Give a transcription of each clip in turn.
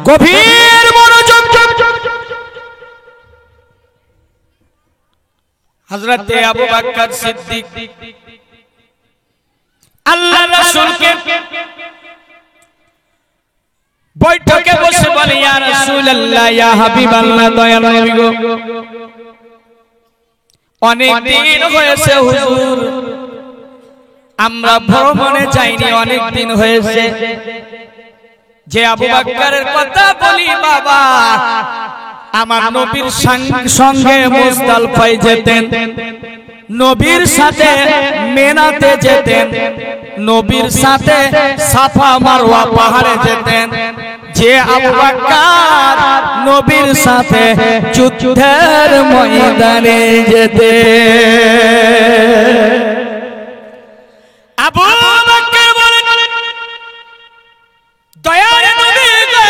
গভীর মনোযোগ। হযরতে আবু বকর সিদ্দিক আল্লাহ রাসূলকে বৈঠকে বসে বলে, ইয়া রাসূলুল্লাহ, ইয়া হাবিবাল্লাহ, দয়াল নবী গো, অনেক দিন হয়েছে হুজুর, আমরা ভ্রমণে যাইনি, অনেক দিন হয়েছে। যে আবু বকরের কথা বলি বাবা, আমার নবীর সঙ্গে মুজদালিফায় যেতেন, নবীর সাথে মিনাতে যেতেন, নবীর সাথে সাফা মারওয়া পাহাড়ে যেতেন। যে আবু বকর নবীর সাথে যুদ্ধের ময়দানে যেতেন। আবু বকর বলেন, দয়ার নবী গো,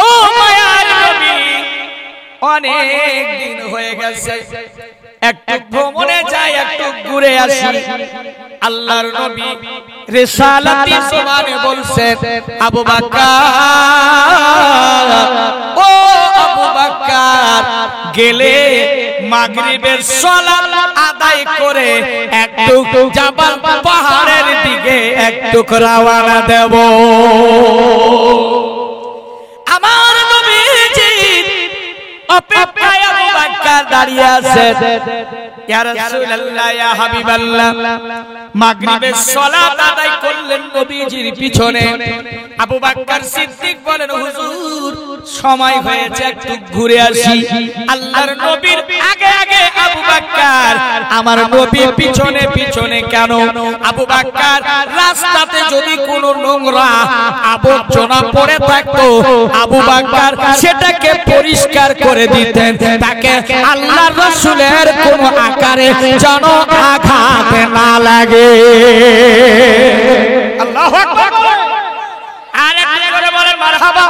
ও মায়ার নবী, অনেক দিন হয়ে গেছে, একটু ভ্রমণে যাই, একটু ঘুরে আসি। আল্লাহর নবী রিসালাতি জবানে বলছেন, আবু বকর, ও আবু বকর, গেলে মাগরিবের সালাত আদায় করে একটু জাবাল পাহাড়ের দিকে একটু রওনা দেব। আমার নবীজি অপেক্ষায় আবু বকর দাঁড়িয়ে আছেন। ইয়া রাসূলুল্লাহ, ইয়া হাবিবাল্লাহ, মাগরিবের সালাত আদায় করলেন নবীজির পিছনে। আবু বকর সিদ্দিক বলেন, হুজুর সময় হয়েছে, একটু ঘুরে আসি। আল্লাহর নবীর আগে আগে আবু বকর, আমার নবী পিছনে পিছনে কেন? আবু বকর রাস্তাতে যদি কোনো নোংরা আবর্জনা পড়ে থাকতো, আবু বকর সেটাকে পরিষ্কার করে দিতেন, তাকে আল্লাহর রাসূলের কোন আকারে যেন আঘাত না লাগে। আল্লাহু আকবার। আর একটু জোরে বলেন মারহাবা,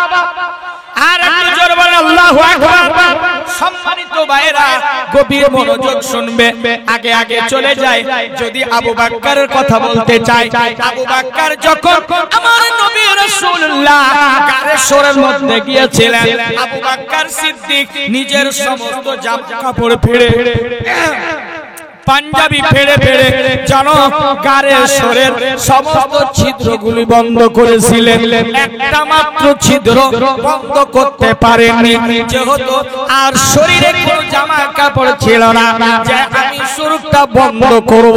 আর একটু জোরে বলেন আল্লাহু আকবার। সম্মানিত ভাইরা, গভীর মনোযোগ শুনবে। আগে আগে চলে যায়, যদি আবু বকরের কথা বলতে চাই, আবু বকর যখন আমার নবী রাসূলুল্লাহ গারেশ্বরের মধ্যে গিয়েছিলেন, আবু বকর সিদ্দিক নিজের সমস্ত জামা কাপড় ফেলে, পাঞ্জাবি ফেড়ে ফেড়ে যেন গারেশ্বরের সমস্ত ছিদ্রগুলি বন্ধ করেছিলেন। একটা মাত্র ছিদ্র বন্ধ করতে পারেননি, যেহেতু আর শরীরে কোনো জামা কাপড় ছিল না, যে আমি সুরটা বন্ধ করব।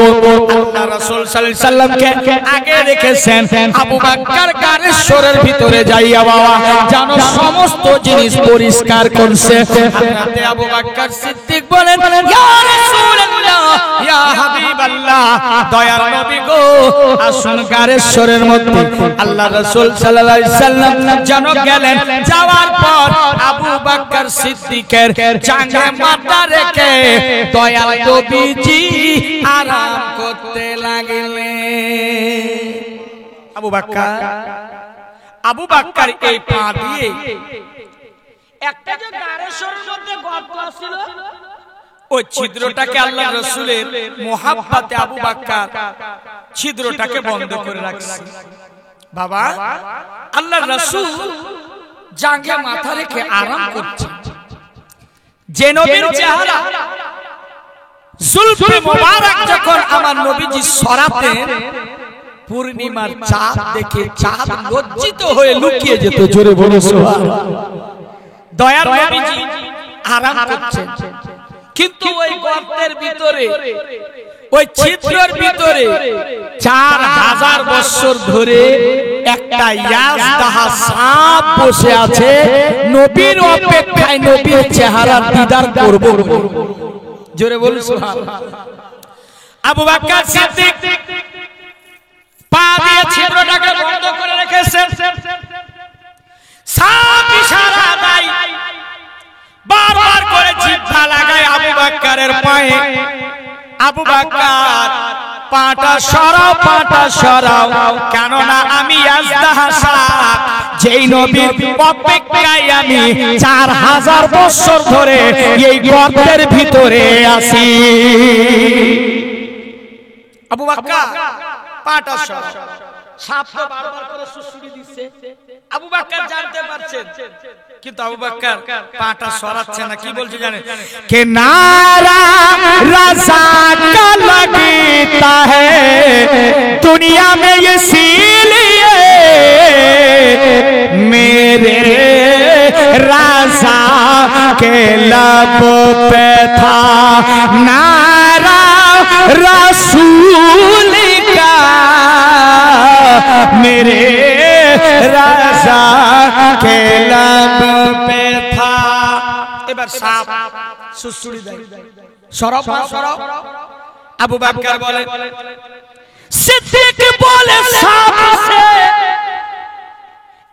আল্লাহ রাসূল সাল্লাল্লাহু আলাইহি সাল্লামকে আগে রেখেছেন, আবু বকর গারেশ্বরের ভিতরে যাইয়া বাবা যেন সমস্ত জিনিস পরিষ্কার করছে। হযরত আবু বকর সিদ্দিক বলেন, ইয়া রাসূলুল্লাহ, ইয়া হাবিবাল্লাহ, দয়ার নবী গো, আসুন গারেশ্বরের মধ্যে। আল্লাহ রাসূল সাল্লাল্লাহু আলাইহি সাল্লাম যেন গেলেন, যাওয়ার পর আবু বকর সিদ্দিকের জাঙ্গে মাথা রেখে দয়াল নবীজি আরাম করতে লাগলেন। আবু বকর এই পা দিয়ে একটা যে গারেশ্বরের মধ্যে গর্ত ছিল, ওই ছিদ্রটাকে আল্লাহ রাসূলের মোহাব্বতে আবু বকর ছিদ্রটাকে বন্ধ করে রাখছে। বাবা, আল্লাহ রাসূল জাঙ্গে মাথা রেখে আরাম করছে। যে নবীর চেহারা জুলফে মোবারক যখন আমার নবীজি সরাতেন, পূর্ণিমার চাঁদ দেখে চাঁদ লজ্জিত হয়ে লুকিয়ে যেত। জোরে বলো সুবহানাল্লাহ। দয়ার নবীজি আরাম করছেন, কিন্তু ওই গর্তের ভিতরে, ওই ছিদ্রের ভিতরে 4000 বছর ধরে একটা ইয়াজদাহা সাপ বসে আছে, নবীর অপেক্ষায় নবীর চেহারা দিদার করব। জোরে বলুন সুবহানাল্লাহ। আবু বকর সিদ্দিক পা দিয়ে ছিদ্রটাকে বন্ধ করে রেখেছেন। সাপ ইশারা দেয়, বারবার করে জিহ্বা লাগায় আবু বকরের পায়ে। আবু বকর, পাটা সরাও, পাটা সরাও, কেননা আমি ইয়াজদাহা সাপ, যেই নবীর অপেক্ষায় আমি 4000 বছর ধরে এই গর্তের ভিতরে আছি। আবু বকর পাটা সরাও, সাপ তো বারবার করে সুসুড়ি দিচ্ছে, আবু বকর জানতে পারছেন, কিন্তু আবু বকর পাটা সরাচ্ছে না। কি বলছে জানেন? কে নারা রাজা কা लगता है दुनिया में इसीलिए मेरे राजा के लब पे था नारा रसूल का मेरे राजा के लब पे था। এবার সাপ সুসুড়ি দেয়, সরব সরব। আবু বকর বলে, সিদ্দিক বলে সাপ সে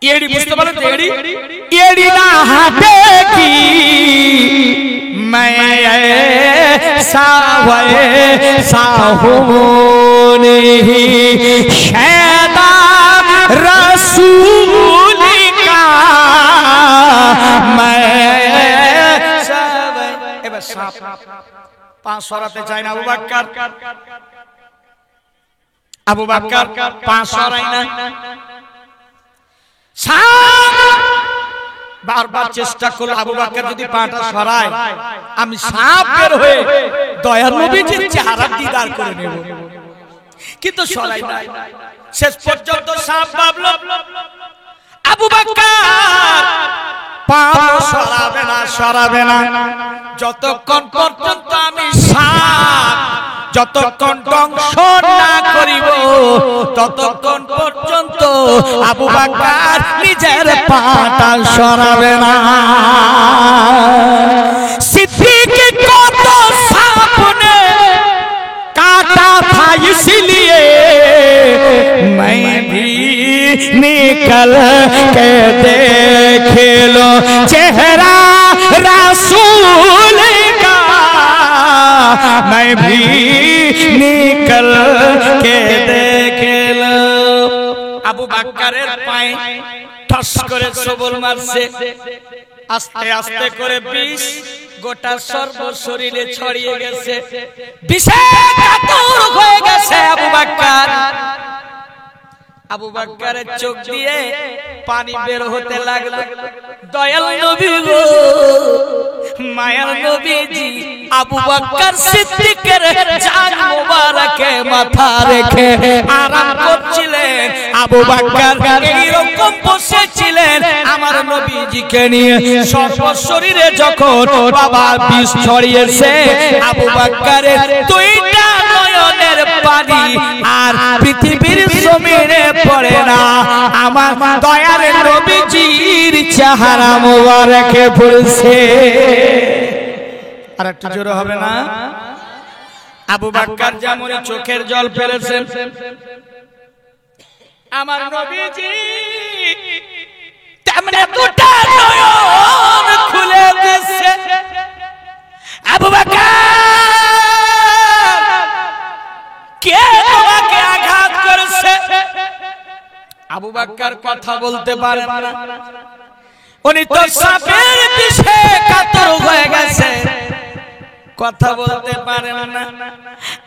এড়ি, বুঝতে পারলেন তো? এড়ি এড়ি না হাতে কি मैं ऐसा वैसा हूँ नहीं शैदा रसूल का मैं ऐसा। এবার সাপ পা সরাতে চায় না আবু বকর পা সরায় না। বারবার চেষ্টা করলো, আবু বকর যদি পাটা সরায় আমি সাপ বের হয়ে দয়ার নবীজির চেহারা দিদার করে নেব, কিন্তু সরাই না। শেষ পর্যন্ত সাপ ভাবলো আবু বকর পা সরাবে না যতক্ষণ পর্যন্ত আমি সাপ যতক্ষণ ধ্বংস না করিব ততক্ষণ পর্যন্ত আবু বকর নিজের পাটা সরাবে না। सिद्दीक को तो सांप ने काटा था इसलिए मैं भी निकल के देख लो चेहरा रसूल का मैं भी निकल के देख लो। আবু বকরের পায়ে ঠস করে সবল মারছে, আস্তে আস্তে করে বিষ গোটা সর্ব শরীরে ছড়িয়ে গেছে, বিষে কাতর হয়ে গেছে আবু বকর। আবু বকরের চোখ দিয়ে পানি বের হতে লাগলো। দয়াল নবী গো, মায়ার নবীজি আবু বকর সিদ্দিকের জান মোবারকে মাথা রেখে আরাম করছিলেন। আবু বকর এইরকম বসেছিলেন আমার নবীজিকে নিয়ে, সর্ব শরীরে যখন বাবা বিষ ছড়িয়েছে আবু বকরের দুইটা নয়নের পানি আর পৃথিবীর জমিনে পড়ে না, আমার দয়ার নবীজির চেহারা মোবারকে পড়ছে। আর একটু জোরে হবে না? আবু বকর যেমন চোখের জল ফেলেছেন আমার নবীজি তেমনি দুটা নয়ন খুলে দিয়েছে। আবু বকর কে তোমাকে আঘাত করেছে? আবু বকর কথা বলতে পারে না, উনি তো সাপের বিষে কাতর হয়ে গেছে, কথা বলতে পারেন না।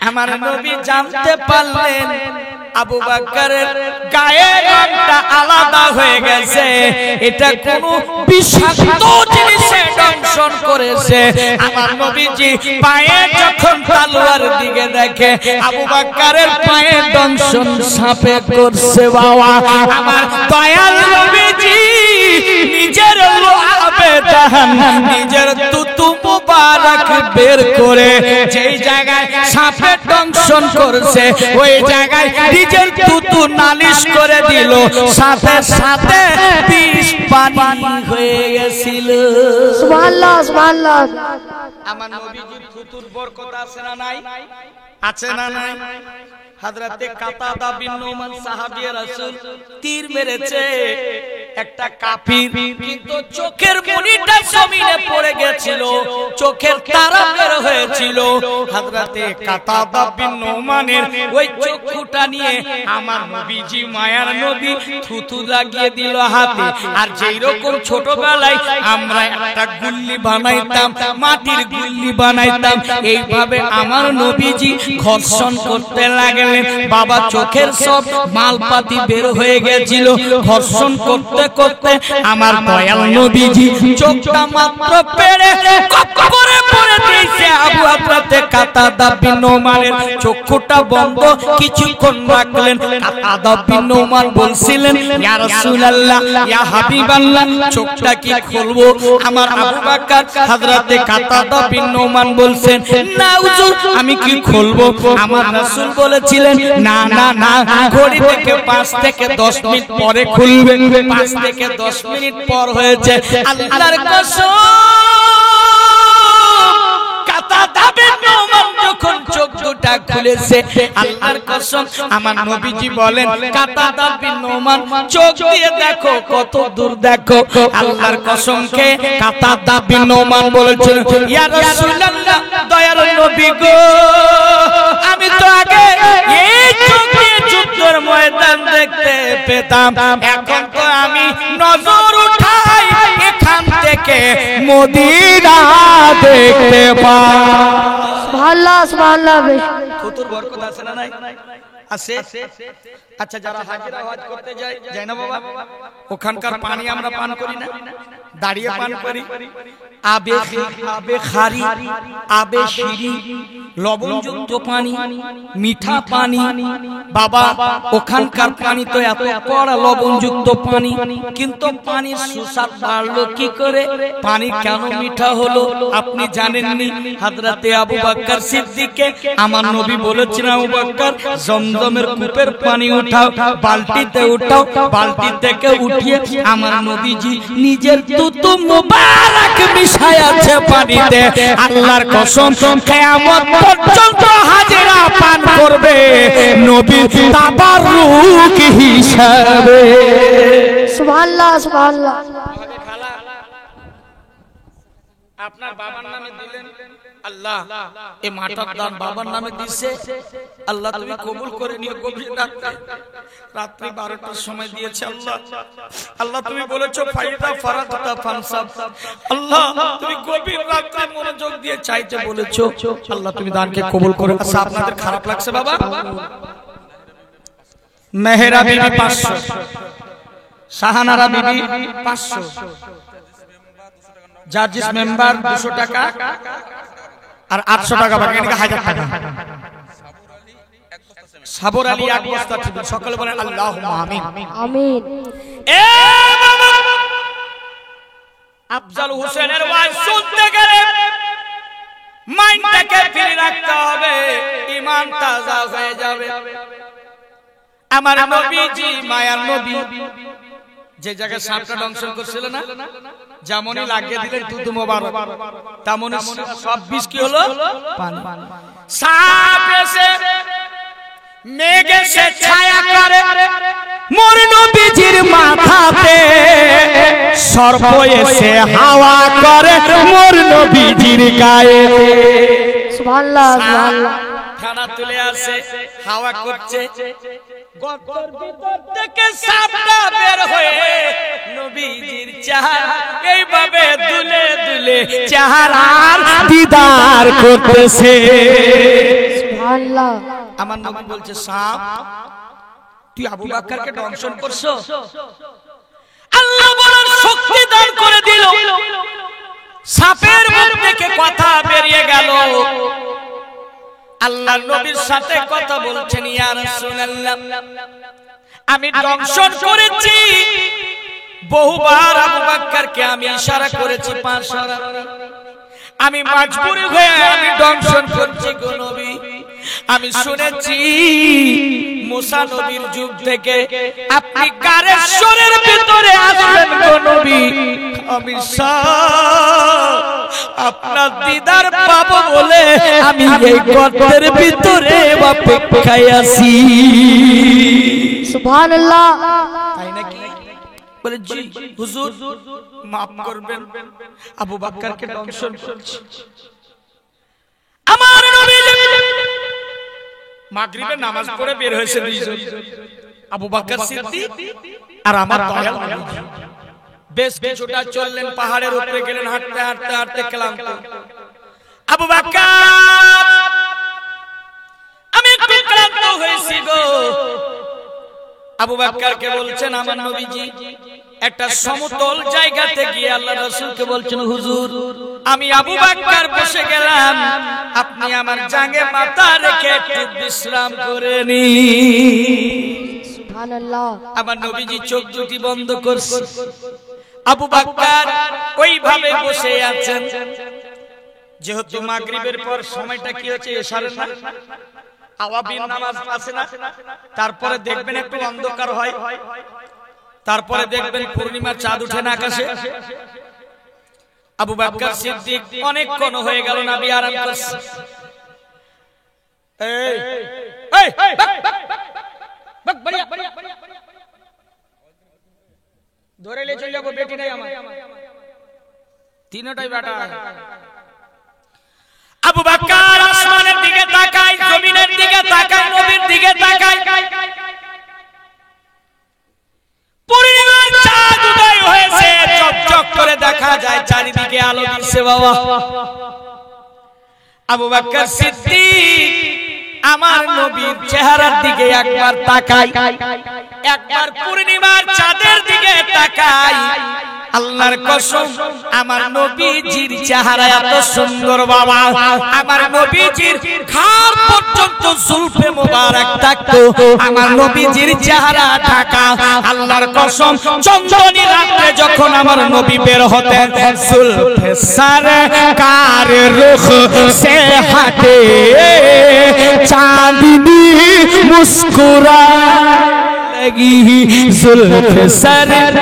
আমার নবী জানতে পারলেন আবু বকরের গায়ে রংটা আলাদা হয়ে গেছে, এটা কোন বিষাক্ত জিনিসে দংশন করেছে। আমার নবীজি পায়ে যখন তলোয়ার দিকে দেখে আবু বকরের পায়ে দংশন সাপে করছে। বাবা আমার দয়াল নবীজি নিজের লোহাবে দাহান নিজের তুতু মুবারক বের করে যেই জায়গায় সাপে দংশন করছে ওই জায়গায় নিজের তুতু নালিশ করে দিল, সাথে সাথে বিষ পানি হয়ে গেছিল। সুবহানাল্লাহ সুবহানাল্লাহ। আমার নবীজির তুতুর বরকত আছে না নাই? আছে না নাই? হযরতে কাতাদা বিন নুমান সাহাবী রাসূল তীর মেরেছে একটা কাফির, কিন্তু চোখের মণিটা জমিনে পড়ে গিয়েছিল, চোখের তারা বের হয়েছিল। হযরতে কাতাদা বিন নুমানের ওই চক্ষুটা নিয়ে আমার নবীজি মায়ার নবী থুতু লাগিয়ে দিল হাতে। আর যেই রকম ছোটবেলায় আমরা একটা গুল্লি বানাইতাম, মাটির গুল্লি বানাইতাম, এইভাবে আমার নবীজি ঘর্ষণ করতে লাগলেন। বাবা চোখের সব মালপাতি বের হয়ে গেছিল, ঘর্ষণ করতে করতে করতে আমার দয়াল নবীজি চোখটা মাত্র পেড়ে করে পড়ে দিয়েছে। আবু হযরতে কাতাদা বিন নোমানের চক্ষুটা বন্ধ, কিছুক্ষণ রাখলেন। কাতাদা বিন নোমান বলছিলেন, ইয়া রাসূলুল্লাহ, ইয়া হাবিবাল্লাহ, চোখটা কি খুলবো? আমার আবু বকর হযরতে কাতাদা বিন নোমান বলছেন, না হুজুর, আমি কি খুলবো? আমার রাসূল বলেছিলেন, না না না, ঘড়ি থেকে 5 থেকে 10 মিনিট পরে খুলবেন। 5 থেকে 10 মিনিট পর হয়েছে। আল্লাহর কসম, কাতাদা বিন নোমান যখন চোখ দুটা খুলেছে, আল্লাহর কসম, আমার নবীজি বলেন, কাতাদা বিন নোমান চোখ দিয়ে দেখো কত দূর দেখো। আল্লাহর কসম খেয়ে কাতাদা বিন নোমান বলেছেন, ইয়া রাসূলুল্লাহ, দয়ার নবী গো, আমি তো আগে এই চোখ দিয়ে যুদ্ধের ময়দান দেখতে পেতাম, এখন তো আমি নজর উঠাই এখান থেকে মদিনা দেখতে পাই। সুবহানাল্লাহ, সুবহানাল্লাহ। কতর বরকত আছে না নাই? আছে। আচ্ছা, যারা হাজিরা হজ করতে যায়, যায় না বাবা? ওখানকার পানি আমরা পান করি না? দাঁড়িয়ে পান করি। আবে খারি, আবে শিরি, লবণযুক্ত পানি, মিঠা পানি। বাবা, ওখানকার পানি তো এত কড়া লবণযুক্ত পানি, কিন্তু পানির সুস্বাদ বাড়লো কি করে? পানি কেন মিঠা হলো আপনি জানেননি? হযরতে আবু বকর সিদ্দিককে আমার নবী বলেছেন, আবু বকর, জমজমের কূপের পানি উঠাও, বালতিতে উঠাও। বালতি থেকে উঠিয়ে আমার নবীজি নিজের তুতু মুবারক মিশায়াছে পানিতে। আল্লাহর কসম, কিয়ামত পর্যন্ত হাজিরা পান করবে নবী তাবাররুক হিসাবে। সুবহানাল্লাহ, সুবহানাল্লাহ। আপনার বাবার নামে দিলেন, আল্লাহ এই মাটার দান বাবার নামে দিছে, আল্লাহ তুমি কবুল করে নিও। গভীর রাত্রি 12টার সময় দিয়েছে আল্লাহ। আল্লাহ তুমি বলেছো ফাইদা ফারাদতা ফানসাব, আল্লাহ তুমি গভীর রাত্রে মনোযোগ দিয়ে চাইতে বলেছো, আল্লাহ তুমি দানকে কবুল করে। আচ্ছা, আপনাদের খারাপ লাগছে বাবা? মেহেরা বিবি 500, শাহানারা বিবি 500, জাজিস মেম্বার 200 টাকা, আর 800 টাকা বাকি, এদিকে 1000 টাকা। সাবর আলী 1 বস্তা ঠিক। সকলে বলেন আল্লাহুম্মা আমিন। আমিন। এ বাবা, আফজাল হোসেনের ওয়াজ শুনতে গেলে মাইন্ডটাকে ফ্রি রাখতে হবে, ঈমান তাজা হয়ে যাবে। আমার নবীজি, মায়ার নবী, যে জায়গায় সাপটা দংশন করছিল না, যেমনই লাগিয়ে দিলেন দুধ মোবারক, তেমনই সব বিষ কি হলো? পানি। সাপ এসে মেঘ এসে ছায়া করে মোর নবীজির মাথাতে, সর্প এসে হাওয়া করে মোর নবীজির গায়ে। সুবহানাল্লাহ, সুবহানাল্লাহ। খানা তুলে আসে, হাওয়া করছে, গর্তের ভিতর থেকে সাপটা বের হয়ে নবীজির চেহারা এইভাবে দুলে দুলে চেহারার দিদার করতেছে। সুবহানাল্লাহ। আমার নবী বলছে, সাপ তুই আবু বকরকে দংশন করছো? আল্লাহ বলার শক্তি দান করে দিল, সাপের মুখ থেকে কথা বেরিয়ে গেল। আল্লাহ নবীর সাথে কথা বলছেন, ইয়া রাসূলুল্লাহ, আমি দংশন করেছি বহুবার, আবু বকরকে আমি ইশারা করেছি 5 বার, আমি মজবুরি হয়ে আমি দংশন করছি গো নবী। আমি শুনেছি মুসা নবীর যুগ থেকে আপনি কারেশ্বরের ভিতরে আসবেন গো নবী, আমি আপনার দিদার পাবো বলে আমি এই গর্তের ভিতরে অপেক্ষায় আছি। সুবহানাল্লাহ। তাই নাকি? বলে জি হুজুর, মাফ করবেন, আবু বকরকে দংশন করছি। আমার নবী মাগরিবের নামাজ পড়ে বের হয়েছে দুইজন, আবু বকর সিদ্দিক আর আমার দয়াল নবী। বেশ কিছুটা চললেন, পাহাড়ের উপরে গেলেন, হাঁটতে হাঁটতে হাঁটতে ক্লান্ত। আবু বকর, আমি একটু ক্লান্ত হয়েছি গো, আবু বকরকে বলছেন আমার নবীজি একটা সমতল জায়গাতে গিয়ে আল্লাহ রাসূলকে বলছেন হুজুর আমি আবু বকর বসে গেলাম আপনি আমার জাঙ্গে মাথা রেখে একটু বিশ্রাম করে নিন সুবহানাল্লাহ আমার নবীজি চোখ দুটি বন্ধ করছে আবু বকর ওইভাবে বসে আছেন যেহেতু মাগরিবের পর সময়টা কি হচ্ছে ইশারের না আওয়াবিন নামাজ আছে না তারপরে দেখবেন একটু অন্ধকার হয় তারপরে দেখবেন পূর্ণিমার চাঁদ ওঠে না আকাশে আবু বকর সিদ্দিক অনেকক্ষণ হয়ে গেল নবী আরাম করছে এই এই বক বড়িয়া ধরে লে চলে যাবো বেটি নাই আমার তিনটাই বেটা আবু বকর আসমানের দিকে তাকায় জমিনের দিকে তাকায় নবীর দিকে তাকায় পূর্ণিমার চাঁদ উদয় হয়েছে চকচক করে দেখা যায় চারিদিকে আলো দিচ্ছে বাবা আবু বকর সিদ্দিক আমার নবীর চেহারার দিকে একবার তাকায় একবার পূর্ণিমার চাঁদের দিকে তাকায় আল্লাহর কসম আমার নবীজির চেহারা এত সুন্দর বাবা আমার নবীজির ঘাড় পর্যন্ত জুলফে মোবারক থাকতো আমার নবীজির চেহারা ঢাকা আল্লাহর কসম চন্দ্রনী রাতে যখন আমার নবী বের হতেন জুলফে সরকার রুখ সে হটে চাঁদনি মুস্কুরা লাগি জুলফে সরকার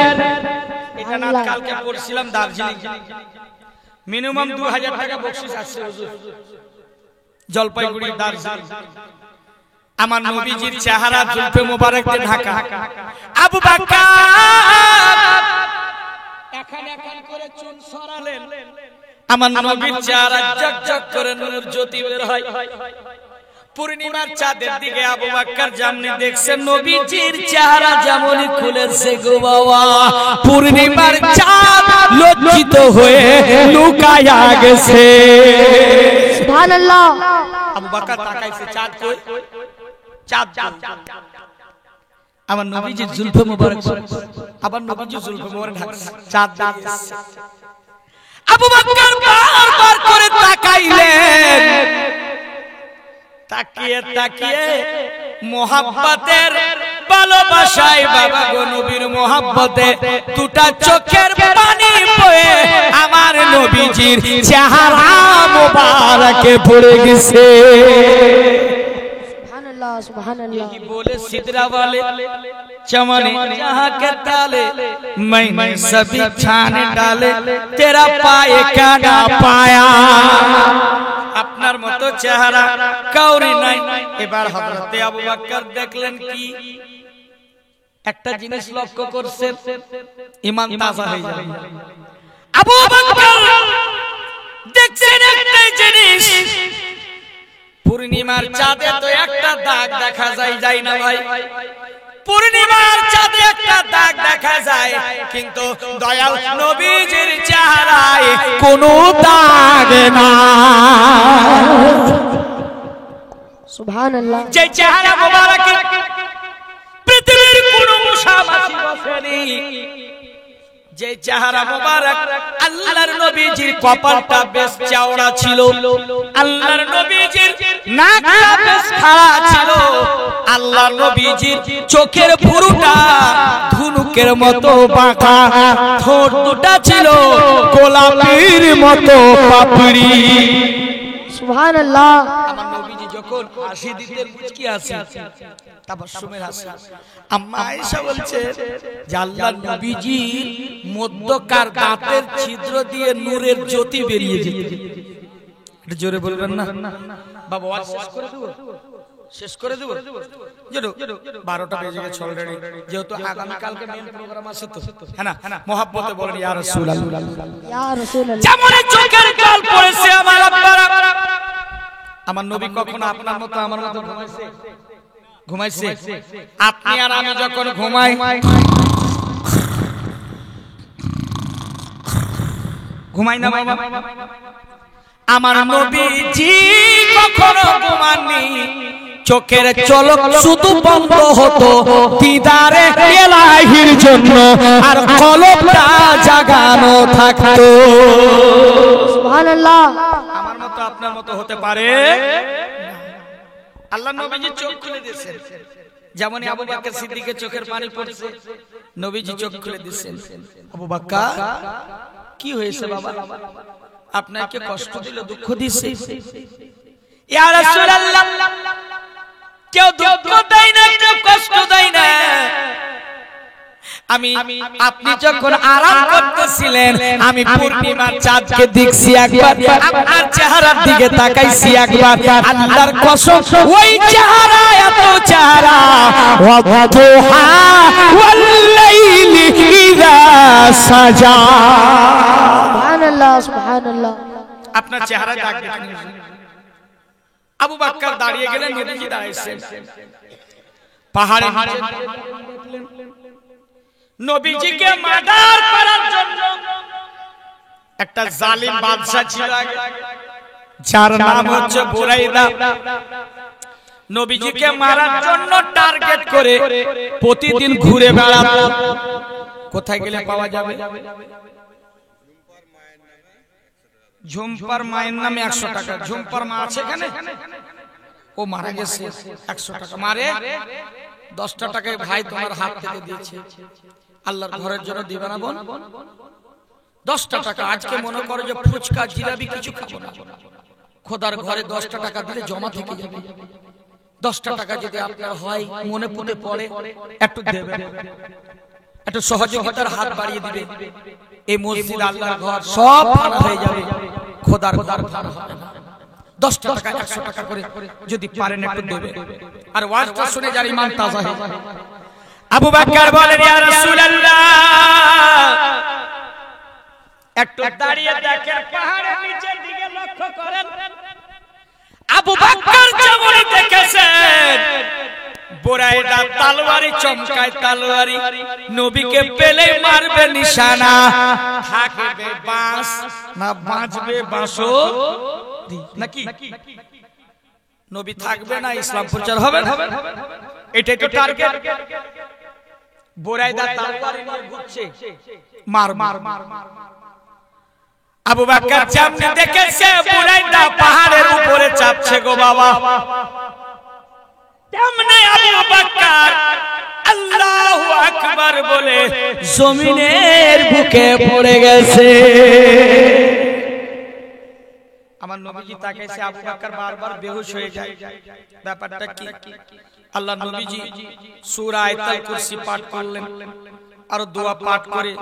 কালকে পড়ছিলাম দার্জিলিং মিনিমাম 2000 টাকা বকশিশ আসছে হুজুর জলপাইগুড়ি দার্জিলিং আমার নবীজির চেহারা জুলফে মোবারক দিয়ে ঢাকা আবু বকর এখন এখন করে চুল সরালেন আমার নবীর চেহারা ঝকঝক করে নূর জ্যোতি বের হয় পূর্ণিমার চাঁদের দিকে আবু বকর যেমনি দেখছেন নবীজির চেহারা যেমনই খুলেছে গো বাবা পূর্ণিমার চাঁদ লজ্জিত হয়ে লুকায়া গেছে সুবহানাল্লাহ আবু বকর তাকাইছে চাঁদ কই চাঁদ আমার নবীজির জুলফে মোবারক আবার নবীজির জুলফে মোবারক ঢাকছে চাঁদ দিয়েছে আবু বকর বারবার করে তাকাইলেন তাকিয়ে তাকিয়ে মোহাব্বতের ভালোবাসায় বাবা গো নবীর মোহাব্বতে দুটা চোখের পানি বয়ে আমার নবীজির চেহারা মোবারকে পড়ে গেছে সুবহানাল্লাহ সুবহানাল্লাহ यही बोले सिदरा वाले चमने जहां के ताले मैंने सभी छान डाले तेरा पाए का ना पाया আপনার মতো চেহারা কাউরি নাই এবার হযরতে আবু বকর দেখলেন কি একটা জিনিস লক্ষ্য করছেন ঈমান তাজা হয়ে যাবে আবু বকর দেখছেন একটা জিনিস পূর্ণিমার চাঁদে তো একটা দাগ দেখা যায় না ভাই পূর্ণিমার চাঁদে একটা দাগ দেখা যায় কিন্তু দয়াল নবীজির চেহারায় কোনো দাগ নাই সুবহানাল্লাহ যে চেহারা মোবারক পৃথিবীর কোনো মুসাফির বসেনি যে চেহারা মোবারক আল্লাহর নবীজির কপালটা বেশ চওড়া ছিল আল্লাহর নবীজির নাকটা বেশ খাড়া ছিল আল্লাহর নবীজির চোখের ভুরুটা ধনুকের মতো বাঁকা ঠোঁট দুটো ছিল গোলাপের মতো পাপড়ি সুবহানাল্লাহ আমার নবীজি যখন হাসি দিতেন মুচকি হাসি তাবাসসুমের হাসি আম্মা আয়েশা বলছে যে আল্লাহর নবীজির মধ্যকার দাঁতের ছিদ্র দিয়ে নূরের জ্যোতি বেরিয়ে যেত এটা জোরে বলবেন না বাবা ওয়াজ শেষ করে দেব জোরে 12টা বেজে গেছে অলরেডি যেহেতু আগামী কালকে মেন প্রোগ্রাম আছে তো হ্যাঁ না মহব্বতে বলেন ইয়া রাসূলুল্লাহ ইয়া রাসূলুল্লাহ যেমন চোখের জল পড়েছে আমার আব্বারা আমার নবী কখনো আপনার মতো আমার মতো ঘুমাইছে আপনি আর আমি যখন ঘুমাই না বাবা আমার নবীজি কখনো ঘুমাননি চোখের চলক শুধু বন্ধ হতো দিদারে ইলাহির জন্য, আর কলবটা জাগানো থাকতো। সুবহানাল্লাহ। আমার মতো আপনার মতো হতে পারে? আল্লাহ নবীজি চোখ খুলে দিয়েছেন, যেমন আবু বকর সিদ্দিকের চোখের পানি পড়ছে, নবীজি চোখ খুলে দিয়েছেন। আবু বকর কি হয়েছে বাবা, আপনাকে কষ্ট দিল, দুঃখ দিছে? ইয়া রাসূলুল্লাহ, কেউ দুঃখ দেয় না, কেউ কষ্ট দেয় না। আপনি যখন আরাম করতেছিলেন, আমি পূর্ণিমার চাঁদকে দেখছি একবার, আপনার চেহারার দিকে তাকাইছি একবার। আল্লাহর কসম, ওই চেহারা এত চেহারা, ওয়াদুহা ওয়াল লাইলি ইযা সাজা। সুবহানাল্লাহ, সুবহানাল্লাহ। আপনার চেহারা দাগ দেখেন। আবু বকর দাঁড়িয়ে গেলেন, নবীজি দাঁড়াইছেন। পাহাড়ে নবীজিকে মার্ডার করার জন্য একটা জালিম বাদশা ছিল, যার নাম হচ্ছে বুরাইদা। নবীজিকে মারার জন্য টার্গেট করে প্রতিদিন ঘুরে বেড়াতো। কোথায় গেলে পাওয়া যাবে? ঝুম্পার মায়ের নামে 100 টাকা। ঝুম্পার মা আছে এখানে? ও মারা গেছে, 100 টাকা মারে। 10টা টাকায় ভাই তোমার হাত থেকে দিয়েছে, আল্লাহর ঘরের জন্য দিবে না বোন? 10টা টাকা। আজকে মনে করো যে ফুচকা জিলাপি কিছু খাবো না, খোদার ঘরে 10টা টাকা দিলে জমা থেকে যাবে। 10টা টাকা যদি আপনার হয়, মনে পড়ে পড়ে, একটু দেবে, একটু সহযোগিতার হাত বাড়িয়ে দিবে। এই মসজিদ, আল্লাহর ঘর সব ভালো হয়ে যাবে, খোদার ঘর ভালো হবে না। 10টা টাকা 100 টাকা করে যদি পারেন একটু দেবে, আর ওয়াজটা শুনে যার ঈমান তাজা হয়। আবু বকর বলেন, ইয়া রাসূলুল্লাহ, একটু দাঁড়িয়ে দেখেন, পাহাড়ের নিচের দিকে লক্ষ্য করেন। আবু বকর যেমন দেখেছেন, বুরাইদা তলোয়ারি চমকায়, তলোয়ারি নবীকে পেলে মারবে নিশানা। থাকবে বাঁশ না বাঁচবে বাঁশো নাকি? নবী থাকবে না, ইসলাম প্রচার হবে না, এটাই তো টার্গেট। বুরাইদা তলোয়ারি নিয়ে ঘুরছে, মার মার মার। আবু বকর যেমনি দেখেছে বুরাইদা পাহাড়ের উপরে চাপছে গো বাবা, তেমনি আবু বকর আল্লাহু আকবার বলে জমিনের বুকে পড়ে গেছে। আমার নবীজি তাকাইছে, আবু বকর বারবার বেহুশ হয়ে যায়। ব্যাপারটা কি? আল্লাহ নবীজি সূরা আয়াতুল কুরসি পাঠ করলেন, আর দোয়া পাঠ করে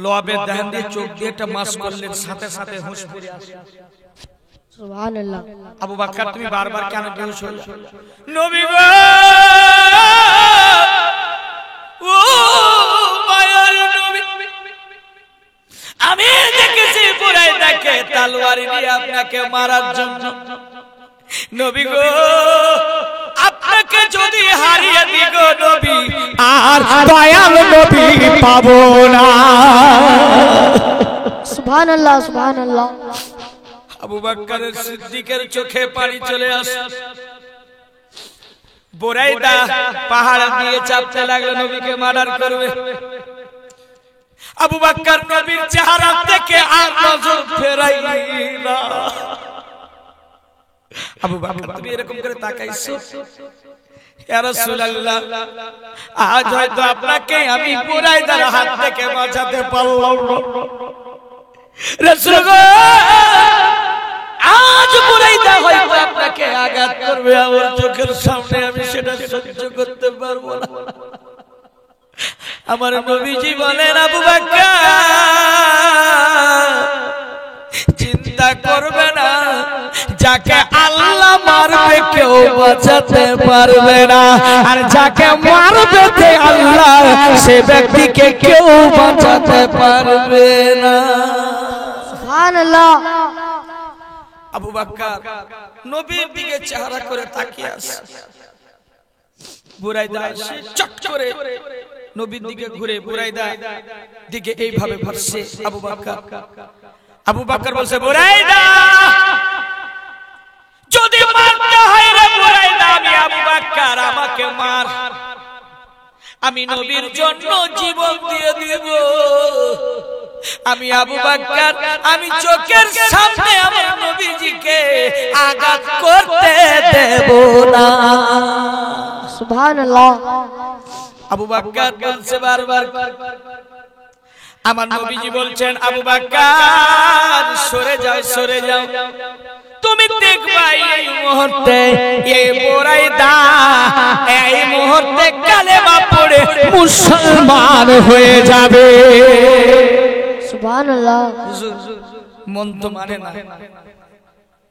লোহাবের দাহান দিয়ে চোখ দিয়ে একটা মাস করলেন, সাথে সাথে হুঁশ ফিরে আসে। সুবহানাল্লাহ। আবু বকর তুমি বারবার কেন বেহুশ হলে? নবী গো, ও মায়ার নবী, আমি দেখেছি বুরাইদাকে তলোয়ারি দিয়ে আপনাকে মারার জন্য। নবী গো, আপনাকে যদি হারিয়ে দিই গো নবী, আর দয়াল নবী পাবো না। সুবহানাল্লাহ, সুবহানাল্লাহ। আবু বকর সিদ্দিকের চোখে পানি চলে আসে। বুরাইদা পাহাড় দিয়ে চাপতে লাগলো, নবীকে মার্ডার করবে। আবু বকর নবীর চেহারা দেখে আর নজর ফেরাই না। আবু বকর তুমি এরকম করে তাকাইছো? ইয়া রাসূলুল্লাহ, আজ হয়তো আপনাকে আমি বুরাইদার হাত থেকে বাঁচাতে পারলাম না। রাসূলুল্লাহ, আজ বুরাইদা হয়তো আপনাকে আঘাত করবে, আমার চোখের সামনে আমি সেটা সহ্য করতে পারবো না। আমার নবীজি বলেন, আবু বকর চিন্তা করবে না, যাকে আল্লাহ মারবে কেউ বাঁচাতে পারবে না, আর যাকে মারবে তে আল্লাহ সে ব্যক্তিকে কেউ বাঁচাতে পারবে না। সুবহানাল্লাহ। আবু বকর নবীর দিকে চেহারা করে তাকিয়ে আছে। বুরাইদা এসে চট করে নবীর দিকে ঘুরে বুরাইদা দিকে এইভাবে ভাসছে আবু বকর। আবু বকর বলছে, বুরাইদা যদি মারতে হয় রে বুরাইদা, আমি আবু বকর আমাকে মার, আমি নবীর জন্য জীবন দিয়ে দিব। আমি আবু বকর আমি চোখের সামনে আমার নবীজিকে আঘাত করতে দেব না। সুবহানাল্লাহ। আবু বকর বলছে বারবার, আমার নবীজি বলছেন আবু বকর সরে যাও সরে যাও, তুমি দেখবা এই মুহূর্তে এই বুরাইদা এই মুহূর্তে কালেমা পড়ে মুসলমান হয়ে যাবে। সুবহানাল্লাহ। মন তো মানে না,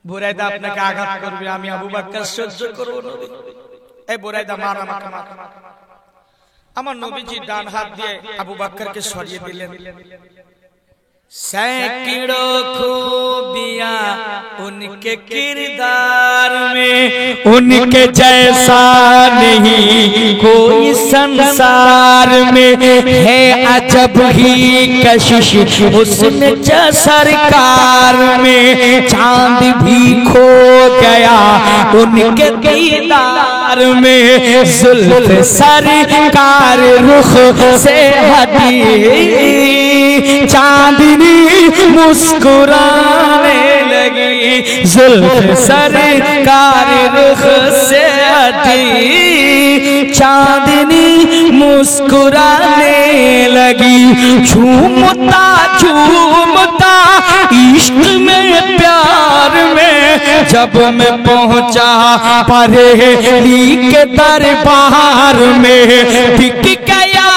বুরাইদা আপনাকে আঘাত করবে, আমি আবু বকর সহ্য করব না। এই বুরাইদা মার আমাকে মার। আমার নবীজি ডান হাত দিয়ে আবু বকরকে সরিয়ে দিলেন। सैकड़ों खूबियां उनके किरदार में, उनके जैसा नहीं कोई संसार में, है अजब ही कशिश हुस्न सरकार में, चांद भी खो गया उनके दीदार में, जुल्फ सरकार रुख से हटी, चांदनी मुस्कुराने लगी, जुल्फ सरकार रुख से हटी, चांदनी मुस्कुराने लगी, झूमता झूमता इश्क में प्यार में, जब मैं पहुंचा परेली के दरबार में, बिक गया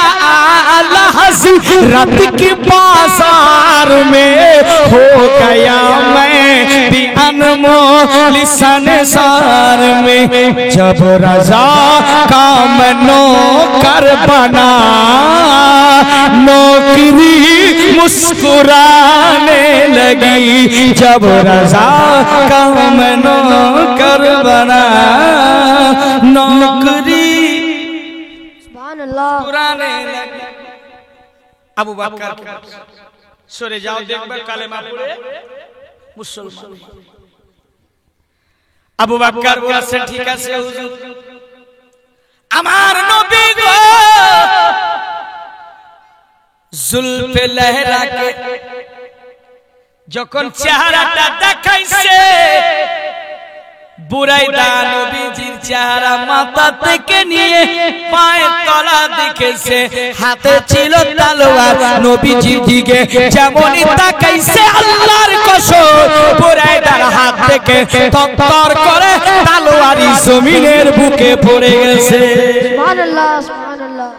आला हज़रत की बाजार में, हो गया मैं भी अनमोल संसार में, जब रज़ा का मैं नौकर बना, नौकरी मुस्कुराने लगी, जब रज़ा का मैं नौकर बना, नौकरी सुभानअल्लाह। मुस्कुराने लगी। আবু বকর সরে যাও, দেখবে কালেমা পড়ে মুসলমান। আবু বকর বলেছেন ঠিক আছে হুজুর, আমার নবী গো জুলফে লহরাকে যখন চেহারাটা দেখাইছে, বুরাইদা নবীজির চেহারা মাথা থেকে নিয়ে পায়ের তলা দেখেছে, হাতে ছিল তলোয়ার, নবীজির দিকে যেমনই তাকাইছে আল্লাহর কসম বুরাইদার হাত থেকে তত্তর করে তলোয়ারই জমিনের বুকে পড়ে গেছে। সুবহানাল্লাহ সুবহানাল্লাহ।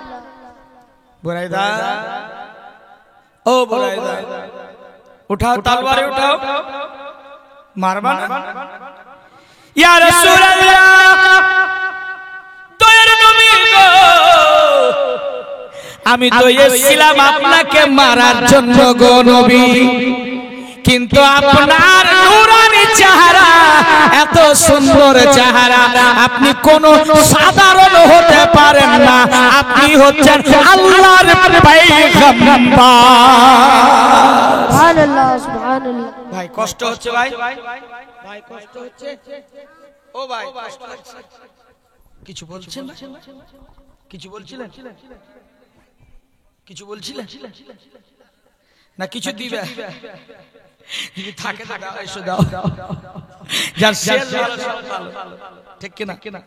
বুরাইদা ও বুরাইদা উঠাও তলোয়ারে উঠাও, মারবা না। ইয়া রাসূলুল্লাহ দয়ার নবী গো, আমি তো এসেছিলাম আপনাকে মারার জন্য গো নবী, কিন্তু আপনার নূরানি চেহারা এত সুন্দর চেহারা, আপনি কোন সাধারণ হতে পারেন না, আপনি হচ্ছেন আল্লাহর পয়গম্বর। সুবহানাল্লাহ সুবহানাল্লাহ। ভাই কষ্ট হচ্ছে ভাই, ভাই কষ্ট হচ্ছে, ও ভাই কষ্ট হচ্ছে, কিছু বলছেন কিছু বলছিলেন কিছু বলছিলেন না কিছু দিবে যদি থাকে তো দাও, এসো দাও, যার শেষ ভালো সব ভালো, ঠিক কি না?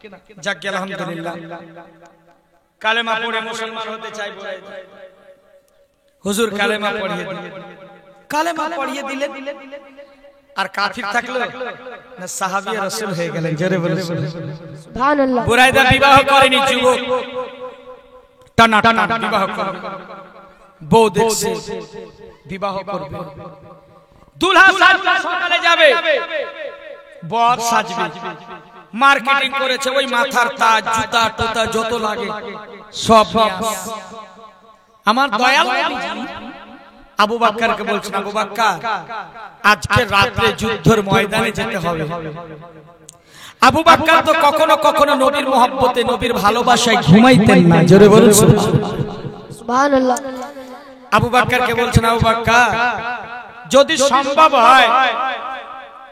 যাক আলহামদুলিল্লাহ, কালেমা পড়ে মুসলমান হতে চাই বলে হুজুর কালেমা পড়িয়ে দিলেন, কালেমা পড়িয়ে দিলেন, আর কাফির থাকলো না সাহাবী রাসূল হয়ে গেলেন। জোরে বলুন সুবহানাল্লাহ। বুরাইদা বিবাহ করেনি, যুবক টানা টানা বিবাহ করবে, বউ দেখছে বিবাহ করবে, দুলহা সাজবে, সকালে যাবে, বর সাজবে, মার্কেটিং করেছে, ওই মাথার তাজ জুতা টোতা যত লাগে সব আমার দয়াল নবীজি আবু বকরকে বলছেন, আবু বকর আজকে রাতে যুদ্ধের ময়দানে যেতে হবে। আবু বকর তো কখনো কখনো নবীর মহব্বতে নবীর ভালোবাসায় ঘুমাইতেন না। জোরে বলুন সুবহানাল্লাহ। আবু বকরকে বলছেন, আবু বকর যদি সম্ভব হয়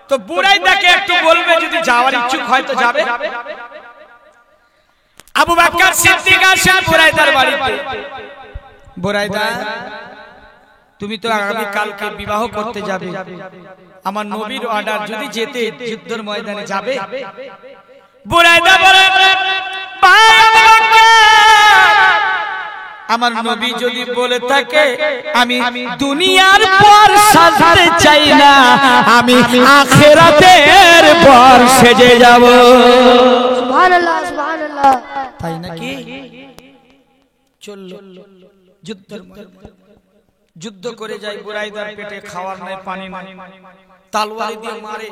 তো বুরাইদাকে একটু বলবে, যদি যাওয়ার ইচ্ছুক হয় তো যাবে। আবু বকর সিদ্দিক আসেন বুরাইদার বাড়িতে। বুরাইদা, তুমি তো আগামী কালকে বিবাহ করতে যাবে, আমার নবীর অর্ডার, যদি যেতে যুদ্ধের ময়দানে যাবে? বুরাইদা বলে, আমার নবী যদি বলে থাকে আমি দুনিয়ার পর সাজতে চাই না, আমি আখিরাতের পর সেজে যাব। সুবহানাল্লাহ সুবহানাল্লাহ। তাই নাকি? চলল যুদ্ধ করে যায়। বুরাইদার পেটে খাওয়ার নাই, পানি নাই, তলোয়ার দিয়ে মারে,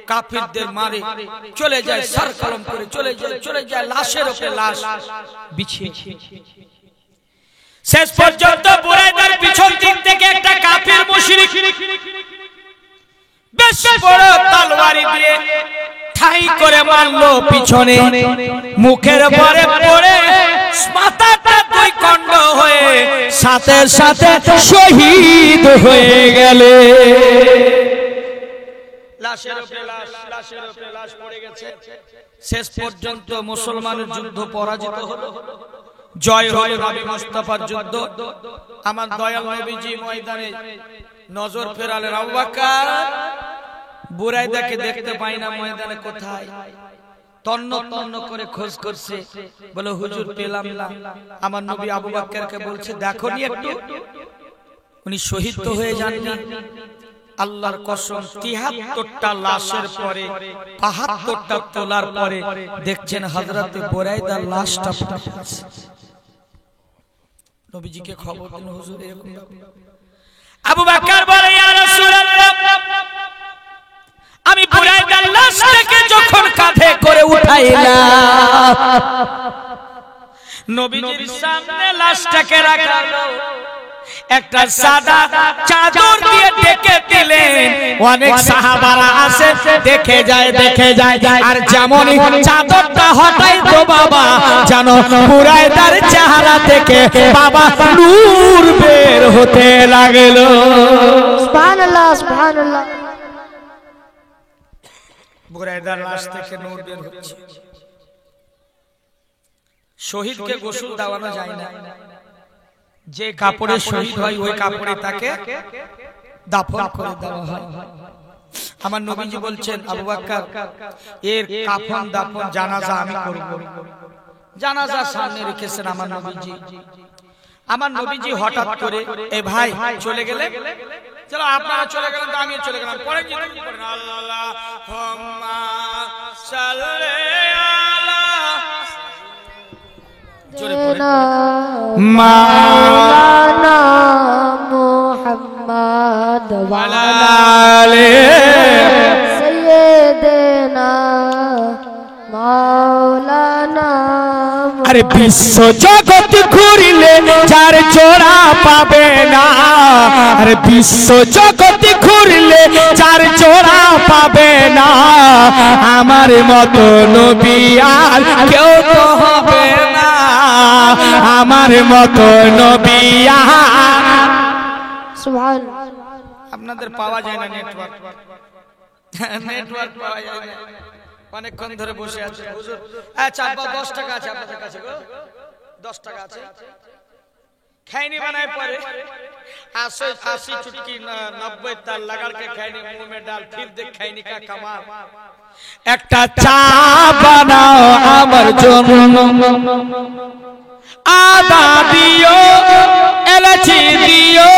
কাফিরদের মারে, চলে যায় সর কলম করে, চলে যায় লাশের উপরে লাশ বিছিয়ে। শেষ পর্যন্ত বুরাইদার পিছন দিক থেকে একটা কাফির মুশরিক বেশ বড় তলোয়ারি দিয়ে ঠাই করে মারলো পিছনে, মুখের পরে পড়ে মাথাটা দুই খণ্ড হয়ে সাথে সাথে শহীদ হয়ে গেলে। লাশের উপরে লাশ, লাশের উপরে লাশ পড়ে গেছে। শেষ পর্যন্ত মুসলমানের যুদ্ধ পরাজিত হলো, জয় হলো নবী মুস্তাফার যুদ্ধ। আমার দয়াল নবীজি ময়দানে নজর ফেরালেন। আবু বকর বুরাইদাকে দেখতে পাই না, ময়দানে কোথায়? তন্ন তন্ন করে খোঁজ করছে, বলে হুজুর পেলাম না। আমার নবী আবু বকরকে বলছে, দেখো নি একটু, উনি শহীদ তো হয়ে যাননি। আল্লাহর কসম ৭৩টা লাশের পরে ৭৫টা তোলার পরে দেখছেন হযরতে বুরাইদার লাশটা পড়ে। নবীজিকে খবর দিন, হুজুর এরকম। আবু বকর বলে, ইয়া রাসূলুল্লাহ, আমি বুরাইদার লাশটাকে যখন কাঁধে করে উঠাইলাম, নবীজির সামনে লাশটাকে রাখা হলো, একটা সাদা চাদর দিয়ে ঢেকে দিলেন। অনেক সাহাবারা আসে, দেখে যায়, আর যেমনই চাদরটা হটাইতো বাবা, জানো বুরাইদার চেহারা থেকে বাবা নূর বের হতে লাগলো। সুবহানাল্লাহ সুবহানাল্লাহ। বুরাইদার লাশ থেকে নূর বের হচ্ছে। শহীদকে গোসল দেওয়ানো যায় না, যে কাপড়ে শহীদ হয় ওই কাপড়ে তাকে দাফন করে দেওয়া হয়। আমার নবীজি বলছেন, আবু বকর এর কাফন দাফন জানাজা আমি করব। জানাজা সামনে রেখেছেন আমার নবীজি। আমার নবীজি হঠাৎ করে, এ ভাই চলে গেলে, চলো আপনারা চলে গেলেন তো আমিও চলে গেলাম। পরে কি করেন? আল্লাহুম্মা সাল্লি আলা মাওলানা মুহাম্মদ ওয়া আলা আলি সাইয়্যিদিনা মাওলানা। আরে বিশ্ব জগৎ ঘুরিলে যার জোড়া পাবে না, আরে বিশ্ব জগৎ ঘুরিলে যার জোড়া পাবে না, আমার মতো নবী আর কেউ তো হবে না, আমার মতো নবী আর। সুবহানাল্লাহ। আপনাদের পাওয়া যায় না নেটওয়ার্ক, নেটওয়ার্ক পাওয়া যায় না, অনেকক্ষণ ধরে বসে আছে। হুজুর আচ্ছা 10 টাকা আছে আপনাদের কাছে গো? 10 টাকা আছে? खैनी बनाए पड़े 80 चुटकी 90 ताल लगा के खैनी मुंह में डाल फिर देख खैनी का कमाल। একটা চা বানাও আমার জন্য, আদা দিও, এলাচি দিও,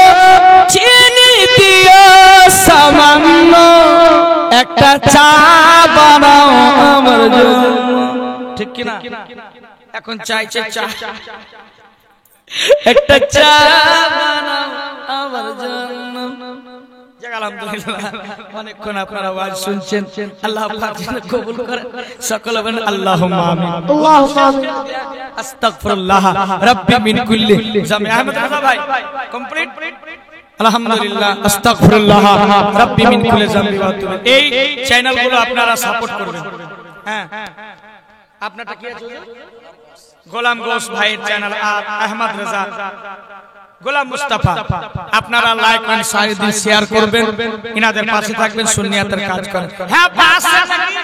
চিনি দিও সামান্য, একটা চা বানাও আমার জন্য। ঠিক কি না? এখন চাইছে চা, একটা চা বানাও আমার জন্য। আলহামদুলিল্লাহ অনেকক্ষণ আপনারা আওয়াজ শুনছেন, আল্লাহ পাক যেন কবুল করেন। সকলে বলেন আল্লাহুম্মা আমিন। আল্লাহুম্মা আমিন। আস্তাগফিরুল্লাহ রাব্বি মিন কুল্লি জামি। আহমদ রাজা ভাই কমপ্লিট। আলহামদুলিল্লাহ আস্তাগফিরুল্লাহ রাব্বি মিন কুল্লি জামি ওয়া আতুবু। এই চ্যানেলগুলো আপনারা সাপোর্ট করবেন। হ্যাঁ আপনারটা কি আছে? গোলাম গোস ভাইয়ের চ্যানেল আর আহমদ রাজা গোলাম মুস্তাফা। আপনারা লাইক এন্ড শেয়ার করবেন, ইনাদের পাশে থাকবেন, সুন্নিয়াতের কাজ করেন। হ্যাঁ পাশে থাকবেন।